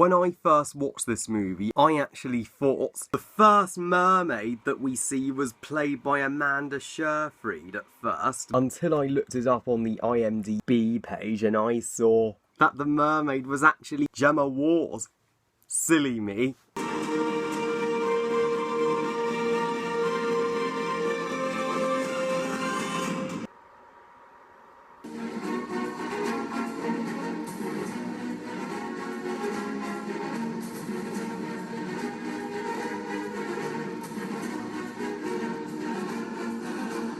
When I first watched this movie, I actually thought the first mermaid that we see was played by Amanda Seyfried at first, until I looked it up on the IMDb page and I saw that the mermaid was actually Gemma Wars. Silly me.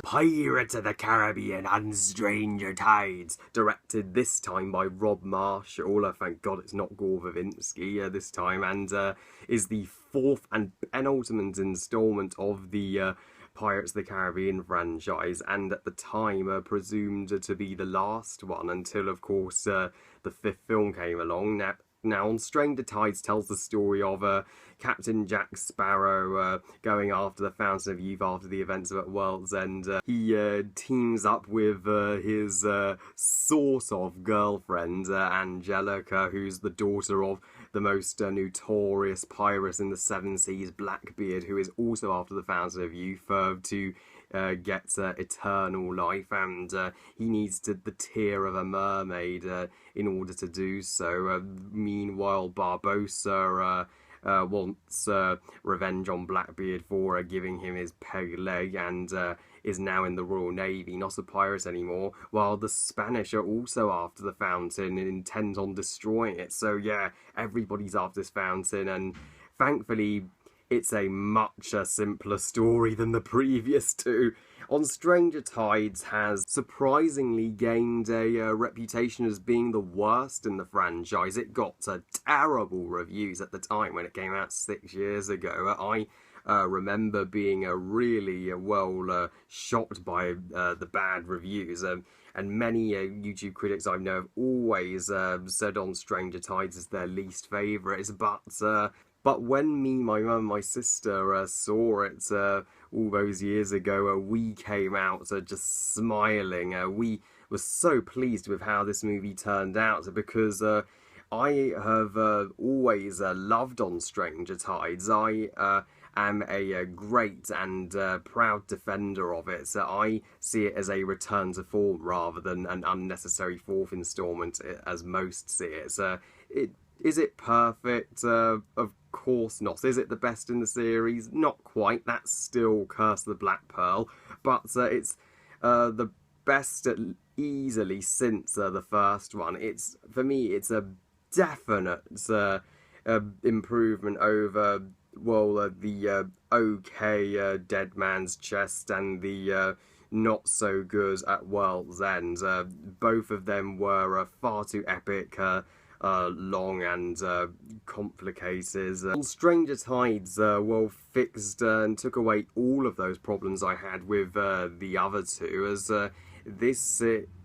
Pirates of the Caribbean and Stranger Tides, directed this time by Rob Marshall. Thank God it's not Gore Verbinski this time, and is the fourth and penultimate installment of the Pirates of the Caribbean franchise, and at the time presumed to be the last one until, of course, the fifth film came along. Now, on Stranger Tides tells the story of Captain Jack Sparrow going after the Fountain of Youth after the events of World's End. He teams up with his sort of girlfriend, Angelica, who's the daughter of the most notorious pirate in the Seven Seas, Blackbeard, who is also after the Fountain of Youth, to get eternal life, and he needs the tear of a mermaid in order to do so. Meanwhile, Barbossa wants revenge on Blackbeard for giving him his peg leg, and is now in the Royal Navy, not a pirate anymore, while the Spanish are also after the fountain and intent on destroying it. So yeah, everybody's after this fountain, and thankfully it's a much simpler story than the previous two. On Stranger Tides has surprisingly gained a reputation as being the worst in the franchise. It got terrible reviews at the time when it came out 6 years ago. I remember being really shocked by the bad reviews. And many YouTube critics I know have always said on Stranger Tides is their least favourite. But when me, my mum, my sister saw it all those years ago, we came out just smiling. We were so pleased with how this movie turned out, because I have always loved On Stranger Tides. I am a great and proud defender of it, so I see it as a return to form rather than an unnecessary fourth instalment, as most see it. Is it perfect? Of course not. Is it the best in the series? Not quite. That's still Curse of the Black Pearl. But it's the best easily since the first one. For me, it's a definite improvement over, the okay Dead Man's Chest and the not so good at World's End. Both of them were far too epic, long and complicated. Stranger Tides fixed and took away all of those problems I had with the other two, as this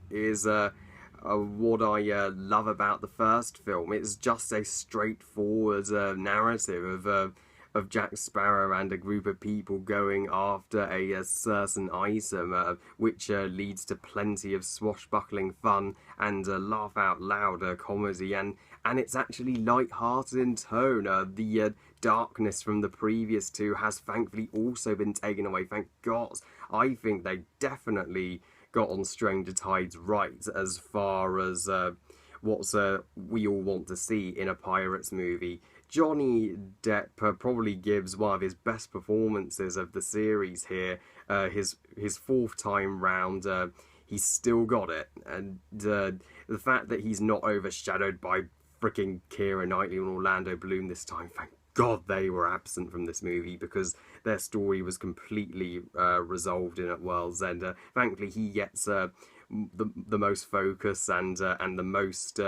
is what I love about the first film. It's just a straightforward narrative of Jack Sparrow and a group of people going after a certain item, which leads to plenty of swashbuckling fun and laugh out loud comedy, and it's actually light-hearted in tone. The darkness from the previous two has thankfully also been taken away, thank God. I think they definitely got On Stranger Tides right as far as what we all want to see in a Pirates movie. Johnny Depp probably gives one of his best performances of the series here. His fourth time round, he's still got it, and the fact that he's not overshadowed by freaking Keira Knightley and Orlando Bloom this time, thank God they were absent from this movie, because their story was completely resolved in at World's End. Thankfully, he gets the most focus and the most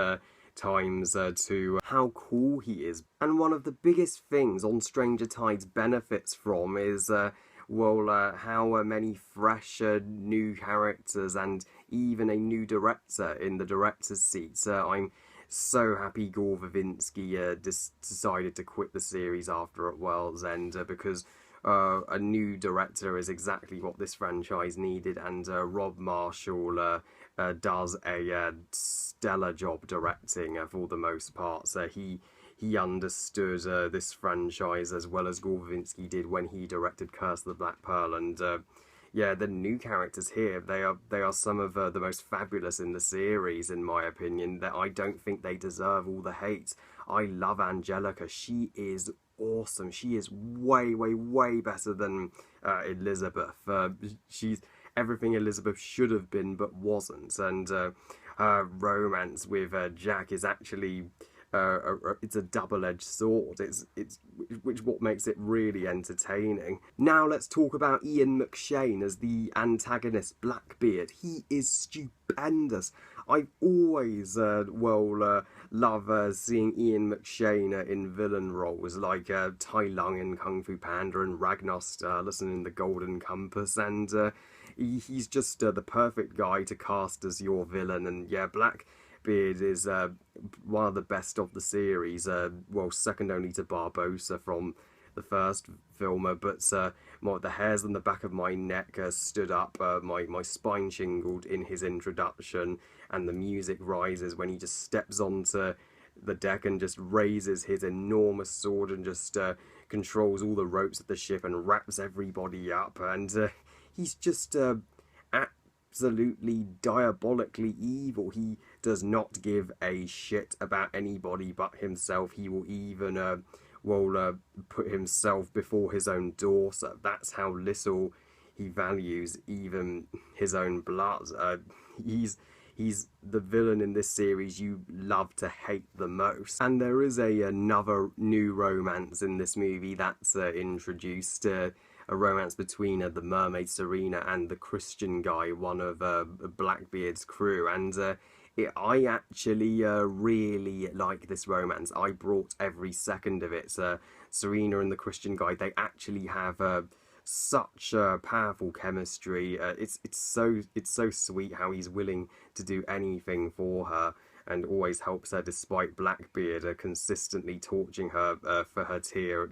times to how cool he is. And one of the biggest things On Stranger Tides benefits from is how many fresh new characters and even a new director in the director's seat. I'm so happy Gore Verbinski decided to quit the series after at World's End, because a new director is exactly what this franchise needed, and Rob Marshall does a stellar job directing for the most part. So he he understood this franchise as well as Gore Verbinski did when he directed Curse of the Black Pearl. And yeah, the new characters here, they are some of the most fabulous in the series, in my opinion. That I don't think they deserve all the hate. I love Angelica. She is awesome. She is way, way, way better than Elizabeth. She's everything Elizabeth should have been but wasn't. And her romance with Jack is actually it's a double-edged sword. It's which what makes it really entertaining. Now let's talk about Ian McShane as the antagonist Blackbeard. He is stupendous. I always love seeing Ian McShane in villain roles like Tai Lung in Kung Fu Panda and Ragnar Sturluson in The Golden Compass, and he's just the perfect guy to cast as your villain. And yeah, Blackbeard is one of the best of the series, well, second only to Barbossa from the first film, but the hairs on the back of my neck stood up, my spine shingled in his introduction, and the music rises when he just steps onto the deck and just raises his enormous sword and just controls all the ropes of the ship and wraps everybody up. And he's just absolutely diabolically evil. He does not give a shit about anybody but himself. He will even put himself before his own daughter. That's how little he values even his own blood. He's the villain in this series you love to hate the most. And there is another new romance in this movie that's introduced. A romance between the mermaid Serena and the Christian guy, one of Blackbeard's crew. And I actually really like this romance. I brought every second of it. Serena and the Christian guy, they actually have such powerful chemistry. It's so sweet how he's willing to do anything for her and always helps her despite Blackbeard consistently torturing her for her tear.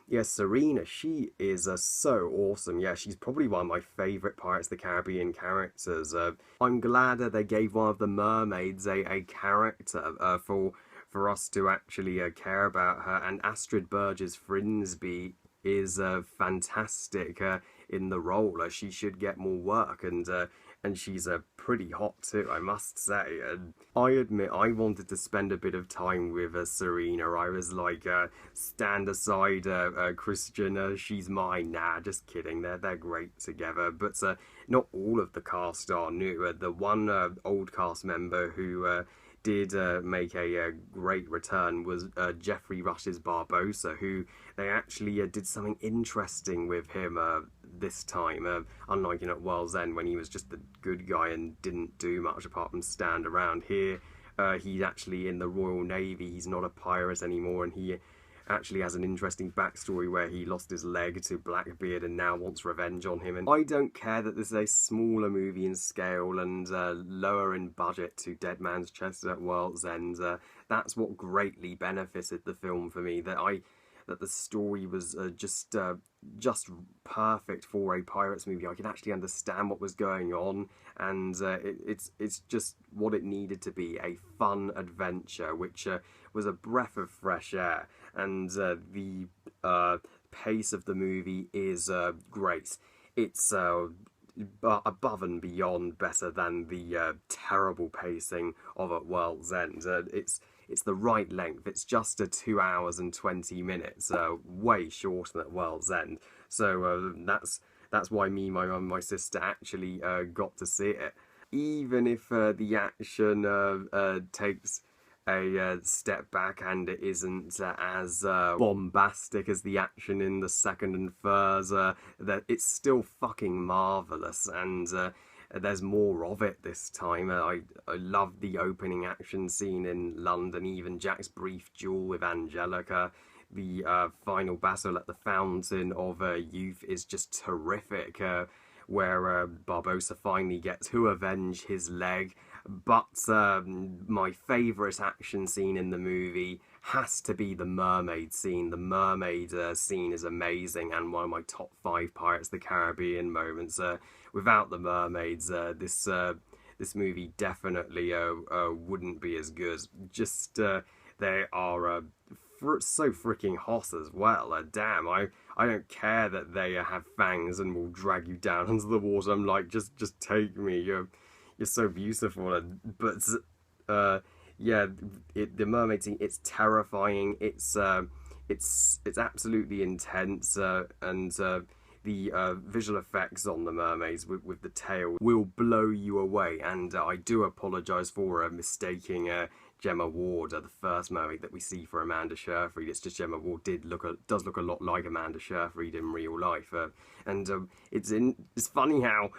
Yeah, Serena, she is so awesome. Yeah, she's probably one of my favourite Pirates of the Caribbean characters. I'm glad they gave one of the mermaids a character for us to actually care about her. And Astrid Burgess-Frinsby is fantastic in the role. She should get more work, and she's pretty hot too, I must say. And I admit I wanted to spend a bit of time with Serena. I was like, stand aside, Christian, she's mine. Nah, just kidding. They're great together. But not all of the cast are new. The one old cast member who did make a great return was Geoffrey Rush's Barbossa, who they actually did something interesting with him this time, unlike at World's End when he was just the good guy and didn't do much apart from stand around. Here he's actually in the Royal Navy. He's not a pirate anymore, and he actually has an interesting backstory where he lost his leg to Blackbeard and now wants revenge on him. And I don't care that this is a smaller movie in scale and lower in budget to Dead Man's Chest at World's End. That's what greatly benefited the film for me, that the story was just perfect for a pirates movie. I could actually understand what was going on, and it's just what it needed to be, a fun adventure, which was a breath of fresh air. And the pace of the movie is great. It's above and beyond better than the terrible pacing of At World's End. It's the right length. It's just 2 hours and 20 minutes, way shorter than At World's End. So that's why me, my mum, and my sister actually got to see it. Even if the action takes a step back and it isn't as bombastic as the action in the second and third, that it's still fucking marvellous, and there's more of it this time. I love the opening action scene in London, even Jack's brief duel with Angelica. The final battle at the Fountain of Youth is just terrific, where Barbossa finally gets to avenge his leg. But my favourite action scene in the movie has to be the mermaid scene. The mermaid scene is amazing and one of my top 5 Pirates of the Caribbean moments. Without the mermaids, this movie definitely wouldn't be as good. Just they are so freaking hot as well. Damn, I don't care that they have fangs and will drag you down into the water. I'm like, just take me. You're so beautiful. But yeah, the mermaid scene, it's terrifying. It's absolutely intense, and the visual effects on the mermaids with the tail will blow you away. And I do apologise for mistaking Gemma Ward, the first mermaid that we see for Amanda Seyfried. It's just Gemma Ward does look a lot like Amanda Seyfried in real life, and it's funny how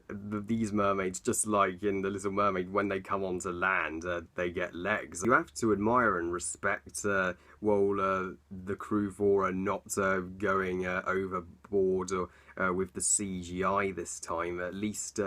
these mermaids, just like in The Little Mermaid, when they come onto land, they get legs. You have to admire and respect the crew for not going overboard or with the CGI this time. At least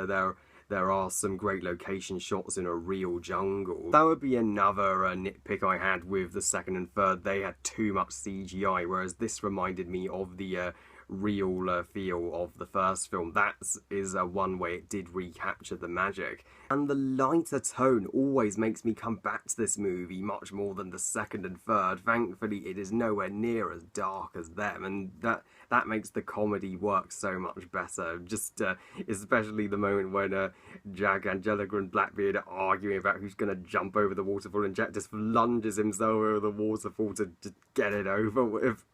there are some great location shots in a real jungle. That would be another nitpick I had with the second and third. They had too much CGI, whereas this reminded me of the real feel of the first film. That is one way it did recapture the magic. And the lighter tone always makes me come back to this movie much more than the second and third. Thankfully, it is nowhere near as dark as them, and that makes the comedy work so much better. Just especially the moment when Jack, Angelica and Blackbeard are arguing about who's going to jump over the waterfall, and Jack just lunges himself over the waterfall to just get it over with.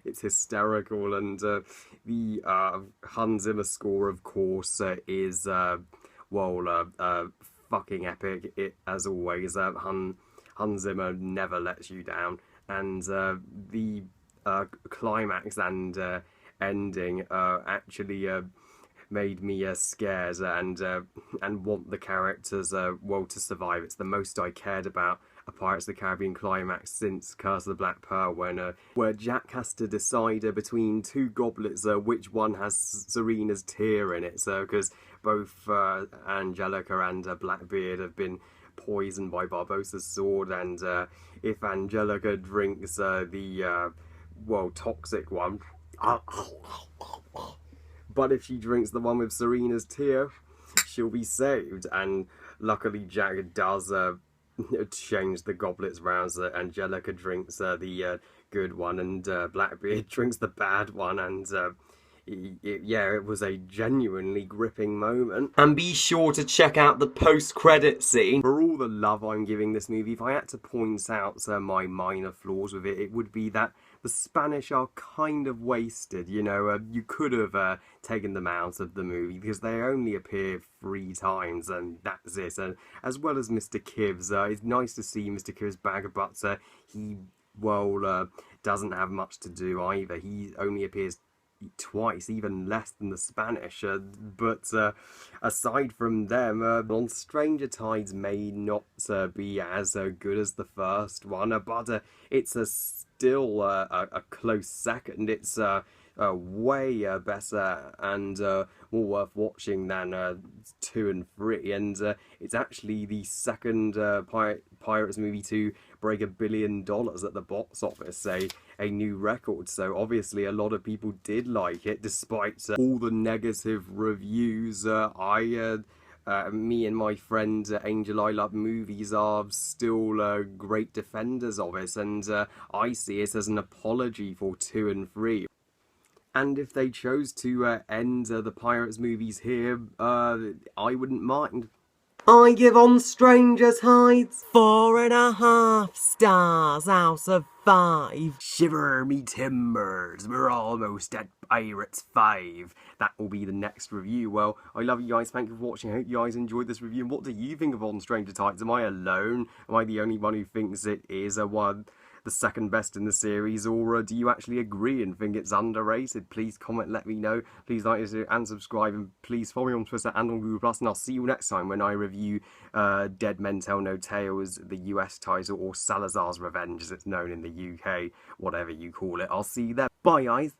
It's hysterical. And the Hans Zimmer score, of course, is fucking epic. It, as always, Hans Zimmer never lets you down, and the climax and ending actually made me scared and want the characters to survive. It's the most I cared about a Pirates of the Caribbean climax since Curse of the Black Pearl, where Jack has to decide between two goblets which one has Serena's tear in it. So because both Angelica and Blackbeard have been poisoned by Barbossa's sword, and if Angelica drinks the toxic one, but if she drinks the one with Serena's tear, she'll be saved. And luckily Jack does change the goblets round, so Angelica drinks the good one, and Blackbeard drinks the bad one, and it was a genuinely gripping moment. And be sure to check out the post-credit scene. For all the love I'm giving this movie, if I had to point out my minor flaws with it, it would be that the Spanish are kind of wasted. You could have taken them out of the movie because they only appear 3 times, and that's it. And as well as Mr. Kibbs, it's nice to see Mr. Kibbs back, but he doesn't have much to do either. He only appears twice, even less than the Spanish. But aside from them, On Stranger Tides may not be as good as the first one, but it's still a close second. It's way better and more worth watching than 2 and 3, and it's actually the second Pirates movie to break $1 billion at the box office, a new record. So obviously a lot of people did like it, despite all the negative reviews. Me and my friend Angel I Love Movies are still great defenders of it, and I see it as an apology for 2 and 3. And if they chose to end the Pirates movies here, I wouldn't mind. I give On Stranger Tides 4.5 stars out of 5. Shiver me timbers, we're almost at Pirates 5. That will be the next review. Well, I love you guys, thank you for watching, I hope you guys enjoyed this review. And what do you think of On Stranger Tides? Am I alone? Am I the only one who thinks it is the second best in the series, or do you actually agree and think it's underrated? Please comment, let me know. Please like and subscribe, and please follow me on Twitter and on Google+, and I'll see you next time when I review Dead Men Tell No Tales, the US title, or Salazar's Revenge as it's known in the UK, whatever you call it. I'll see you there. Bye guys!